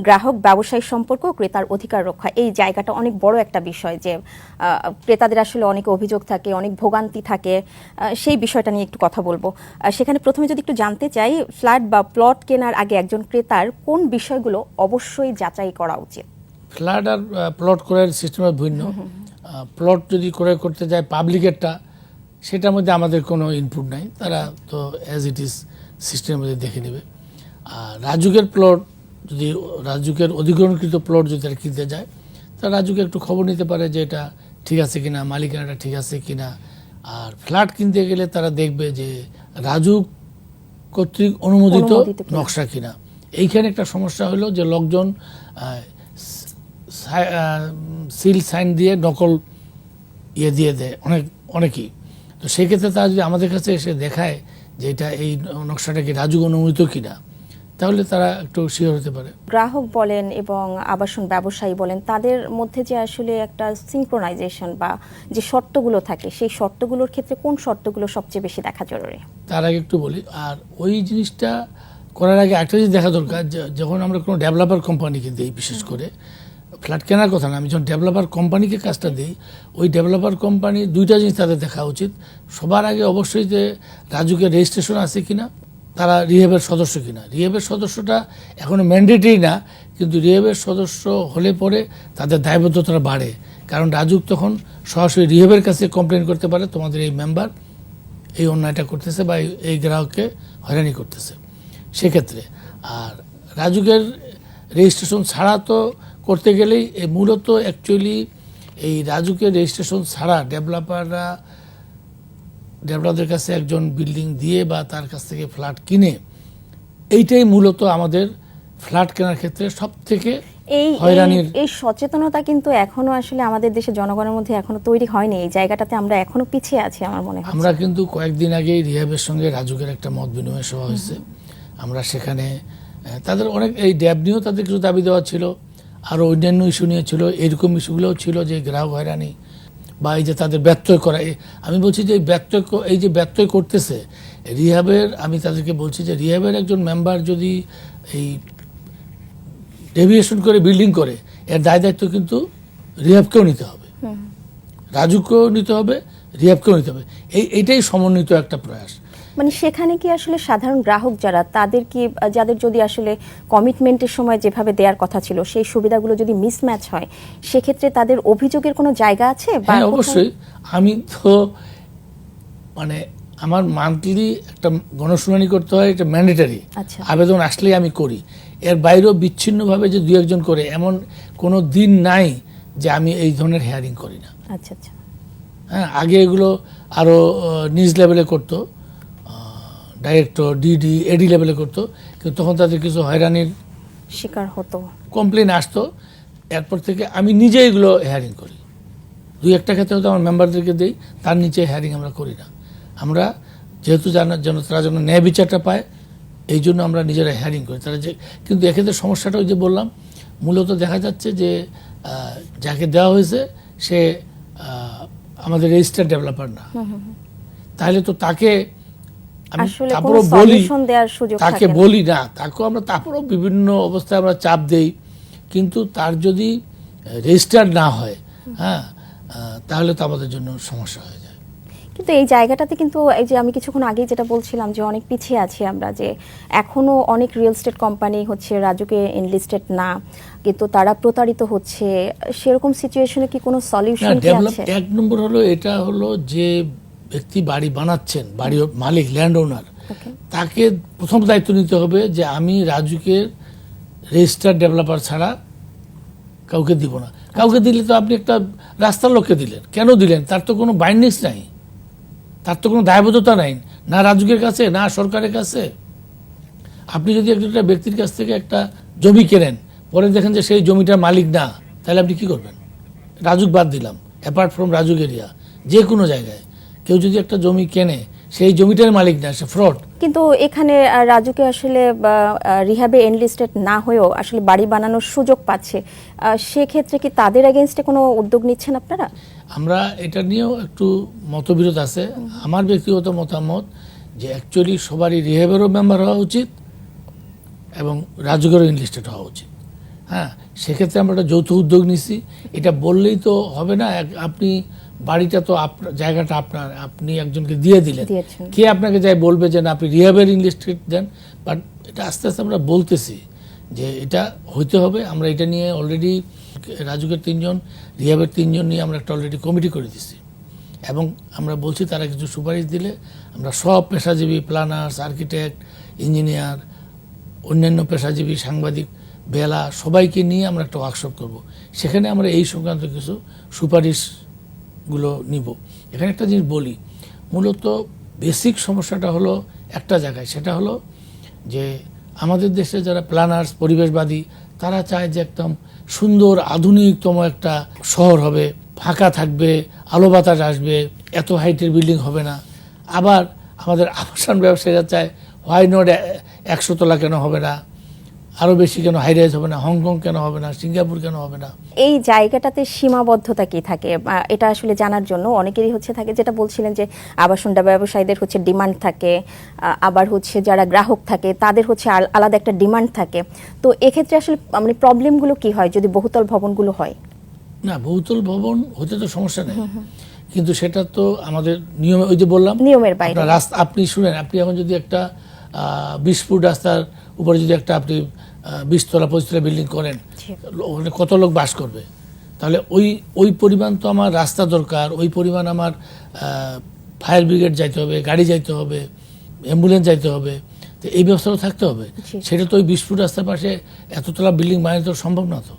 গ্রাহক ব্যবসায়ী সম্পর্ক ও ক্রেতার অধিকার রক্ষা, এই জায়গাটা অনেক বড় একটা বিষয় যে ক্রেতাদের আসলে অনেক অভিযোগ থাকে, অনেক ভোগান্তি থাকে, সেই বিষয়টা নিয়ে একটু কথা বলবো। সেখানে প্রথমে যদি একটু জানতে চাই, ফ্ল্যাট বা প্লট কেনার আগে একজন ক্রেতার কোন বিষয়গুলো অবশ্যই যাচাই করা উচিত? ফ্ল্যাট আর প্লট ক্রয়ের সিস্টেমের ভিন্ন। প্লট যদি ক্রয় করতে যায় পাবলিকেরটা, সেটার মধ্যে আমাদের কোনো ইনপুট নাই, তারা তো অ্যাজ ইট ইজ সিস্টেমের মধ্যে দেখে নেবে। আর রাজুকের প্লট, যদি রাজুকের অধিগ্রহণকৃত প্লট যদি তারা কিনতে যায়, তারা রাজুকে একটু খবর নিতে পারে যে এটা ঠিক আছে কিনা, মালিকানাটা ঠিক আছে কিনা। আর ফ্ল্যাট কিনতে গেলে তারা দেখবে যে রাজুক কর্তৃক অনুমোদিত নকশা কিনা। এইখানে একটা সমস্যা হলো যে লোকজন সিল সাইন দিয়ে নকল দিয়ে দেয় অনেকেই। তো সেক্ষেত্রে তারা যদি আমাদের কাছে এসে দেখায় যে এটা এই নকশাটা কি রাজুক অনুমোদিত কিনা, তাহলে তারা একটু শিওর হতে পারে। গ্রাহক বলেন এবং আবাসন ব্যবসায়ী বলেন, তাদের মধ্যে যে আসলে একটা সিনক্রোনাইজেশন বা যে শর্তগুলো থাকে, সেই শর্তগুলোর ক্ষেত্রে কোন শর্তগুলো সবচেয়ে বেশি দেখা জরুরি? তার আগে একটু বলি, আর ওই জিনিসটা করার আগে একটা জিনিস দেখা দরকার, যখন আমরা কোনো ডেভেলপার কোম্পানিকে দিই, বিশেষ করে ফ্ল্যাট কেনার কথা না, আমি যখন ডেভেলপার কোম্পানিকে কাজটা দিই, ওই ডেভেলপার কোম্পানি দুইটা জিনিস তাদের দেখা উচিত। সবার আগে অবশ্যই যে রাজুকের রেজিস্ট্রেশন আছে কিনা, তারা রিহেবের সদস্য কিনা। রিহেবের সদস্যটা এখনো ম্যান্ডেটরি না, কিন্তু রিহেবের সদস্য হলে পরে তাদের দায়বদ্ধতাটা বাড়ে। কারণ রাজুক তখন সরাসরি রিহেবের কাছে কমপ্লেন করতে পারে, তোমাদের এই মেম্বার এই অন্যায়টা করতেছে বা এই গ্রাহককে হয়রানি করতেছে, সেক্ষেত্রে। আর রাজুকের রেজিস্ট্রেশন ছাড়া তো করতে গেলেই মূলত অ্যাকচুয়ালি এই রাজুকের রেজিস্ট্রেশন ছাড়া ডেভেলপারদের কাছে একজন বিল্ডিং দিয়ে বা তার কাছ থেকে ফ্ল্যাট কিনে, এইটাই মূলত আমাদের ফ্ল্যাট কেনার ক্ষেত্রে সব থেকে এই সচেতনতা কিন্তু এখনো আসলে আমাদের দেশের জনগণের মধ্যে এখনো তৈরি হয়নি। এই জায়গাটাতে আমরা এখনো পিছিয়ে আছি আমার মনে হয়। আমরা কিন্তু কয়েকদিন আগেই রিহাবের সঙ্গে রাজুকের একটা মত বিনিময় সভা হয়েছে। আমরা সেখানে তাদের অনেক এই ড্যাব নিয়েও তাদের কিছু দাবি দেওয়া ছিল, আরও অন্যান্য ইস্যু নিয়ে ছিল। এরকম ইস্যুগুলোও ছিল যে গ্রাহক হয়রানি বা এই যে তাদের ব্যত্যয় করা। আমি বলছি যে এই যে ব্যত্যয় করতেছে রিহাবের, আমি তাদেরকে বলছি যে রিহাবের একজন মেম্বার যদি এই ডেভিয়েশন করে বিল্ডিং করে, এর দায় দায়িত্ব কিন্তু রিহাবকেও নিতে হবে, রাজুকেও নিতে হবে, রিহাবকেও নিতে হবে। এইটাই সমন্বিত একটা প্রয়াস। মানে সেখানে কি আসলে সাধারণ গ্রাহক যারা, তাদের কি, যাদের যদি আসলে কমিটমেন্টের সময় যেভাবে দেওয়ার কথা ছিল সেই সুবিধাগুলো যদি মিসম্যাচ হয়, সেক্ষেত্রে তাদের অভিযোগের কোনো জায়গা আছে? হ্যাঁ, অবশ্যই। আমি তো মানে আমার মান্থলি একটা গণশুনানি করতে হয়, এটা ম্যান্ডেটারি। আবেদন আসলেই আমি করি। এর বাইরেও বিচ্ছিন্নভাবে যে দুই একজন করে, এমন কোনো দিন নাই যে আমি এই ধরনের হেয়ারিং করি না। আচ্ছা আচ্ছা। হ্যাঁ, আগে এগুলো আরও নিজ লেভেলে করতো, ডাইরেক্টর, ডিডি, এডি লেভেলে করতো, কিন্তু তখন তাদের কিছু হয়রানির শিকার হতো, কমপ্লেন আসতো। এরপর থেকে আমি নিজে এগুলো হেয়ারিং করি। দুই একটা ক্ষেত্রে হয়তো আমার মেম্বারদেরকে দিই, তার নিচে হেয়ারিং আমরা করি না। আমরা যেহেতু তারা যেন ন্যায় বিচারটা পায়, এই জন্য আমরা নিজেরা হেয়ারিং করি। তারা যে, কিন্তু এক্ষেত্রে সমস্যাটা ওই যে বললাম, মূলত দেখা যাচ্ছে যে যাকে দেওয়া হয়েছে সে আমাদের রেজিস্টার্ড ডেভেলপার না। তাহলে তো তাকে আমি তারপরও বলি না, তাকেও আমরা তারপরও বিভিন্ন অবস্থায় আমরা চাপ দেই, কিন্তু তার যদি রেজিস্টার্ড না হয়, হ্যাঁ, তাহলে তো আমাদের জন্য সমস্যা হয়ে যায়। কিন্তু এই জায়গাটাতে কিন্তু এই যে আমি কিছুক্ষণ আগেই যেটা বলছিলাম যে অনেক পিছিয়ে আছি আমরা, যে এখনো অনেক রিয়েল এস্টেট কোম্পানি হচ্ছে রাজুকে এনলিস্টেড না, কিন্তু তারা প্রতারিত হচ্ছে। সেরকম সিচুয়েশনে কি কোনো সলিউশন কি আছে? এক নম্বর হলো, এটা হলো যে ব্যক্তি বাড়ি বানাচ্ছেন, বাড়ির মালিক, ল্যান্ড ওনার, তাকে প্রথম দায়িত্ব নিতে হবে যে আমি রাজুকের রেজিস্টার্ড ডেভেলপার ছাড়া কাউকে দিব না। কাউকে দিলে তো আপনি একটা রাস্তার লোককে দিলেন, কেন দিলেন? তার তো কোনো বাইন্ডিংস নাই, তার তো কোনো দায়বদ্ধতা নাই, না রাজুকের কাছে না সরকারের কাছে। আপনি যদি একটা ব্যক্তির কাছ থেকে একটা জমি কেনেন, পরে দেখেন যে সেই জমিটার মালিক না, তাহলে আপনি কি করবেন? রাজুক বাদ দিলাম, অ্যাপার্ট ফ্রম রাজুক এরিয়া, যে কোনো জায়গায় কেউ যদি একটা জমি কেনে, সেই জমিটার মালিক না, সে ফ্রড। কিন্তু এখানে রাজুকে আসলে রিহ্যাবে এনলিস্টেড না হয়েও আসলে বাড়ি বানানোর সুযোগ পাচ্ছে, সেক্ষেত্রে কি তাদের এগেইনস্টে কোনো উদ্যোগ নিচ্ছেন আপনারা? আমরা এটা নিয়েও একটু মতবিরোধ আছে। আমার ব্যক্তিগত মতামত যে অ্যাকচুয়ালি সবারই রিহ্যাবেরও মেম্বার হওয়া উচিত এবং রাজুকেরও এনলিস্টেড হওয়া উচিত। হ্যাঁ, সেক্ষেত্রে আমরা একটা যৌথ উদ্যোগ নিছি। এটা বললেই তো হবে না, আপনি বাড়িটা তো আপনার, জায়গাটা আপনার, আপনি একজনকে দিয়ে দিলেন, দিয়েছেন। কে আপনাকে যাই বলবে যে না আপনি রিহাবের ইনভেস্টমেন্ট দেন। বাট এটা আস্তে আস্তে আমরা বলতেছি যে এটা হইতে হবে। আমরা এটা নিয়ে অলরেডি রাজুকের 3 জন, রিহাবের 3 জন নিয়ে আমরা একটা অলরেডি কমিটি করে দিছি, এবং আমরা বলছি তারা কিছু সুপারিশ দিলে আমরা সব পেশাজীবী, প্ল্যানার্স, আর্কিটেক্ট, ইঞ্জিনিয়ার, অন্যান্য পেশাজীবী, সাংবাদিক, বেলা, সবাইকে নিয়ে আমরা একটা ওয়ার্কশপ করব। সেখানে আমরা এই সংক্রান্ত কিছু সুপারিশগুলো নিব। এখানে একটা জিনিস বলি, মূলত বেসিক সমস্যাটা হলো একটা জায়গায়, সেটা হলো যে আমাদের দেশে যারা প্ল্যানার্স, পরিবেশবাদী, তারা চায় যে একদম সুন্দর আধুনিকতম একটা শহর হবে, ফাঁকা থাকবে, আলো বাতাস আসবে, এত হাইটের বিল্ডিং হবে না। আবার আমাদের আবাসন ব্যবসায়ীরা চায় হোয়াই নট 100 তলা কেন হবে না, আরও বেশি কেন হাইরাইজ হবে না, হংকং কেন হবে না, সিঙ্গাপুর কেন হবে না। এই জায়গাটাতে সীমাবদ্ধতা কি থাকে, এটা আসলে জানার জন্য অনেকেরই হচ্ছে থাকে, যেটা বলছিলেন যে আবাসন ব্যবসায়ীদের হচ্ছে ডিমান্ড থাকে, আবার হচ্ছে যারা গ্রাহক থাকে তাদের হচ্ছে আলাদা একটা ডিমান্ড থাকে। তো এক্ষেত্রে আসলে মানে প্রবলেমগুলো কি হয় যদি বহুতল ভবনগুলো হয়? না, বহুতল ভবন হতে তো সমস্যা নেই, কিন্তু সেটা তো আমাদের নিয়মে, ওই যে বললাম নিয়মের বাইরে। আপনার রাস্তা, আপনি শুনেন, আপনি এখন যদি একটা 20 ফুট রাস্তার উপরে যদি একটা আপনি 20 তলা 25 তলা বিল্ডিং করেন, ওখানে কত লোক বাস করবে? তাহলে ওই পরিমাণ তো আমার রাস্তা দরকার, ওই পরিমাণ আমার ফায়ার ব্রিগেড যাইতে হবে, গাড়ি যাইতে হবে, অ্যাম্বুলেন্স যাইতে হবে, তো এই ব্যবস্থাও থাকতে হবে। জি। সেটা তো ওই 20 ফুট রাস্তার পাশে এততলা বিল্ডিং বানানো তো সম্ভব না তো।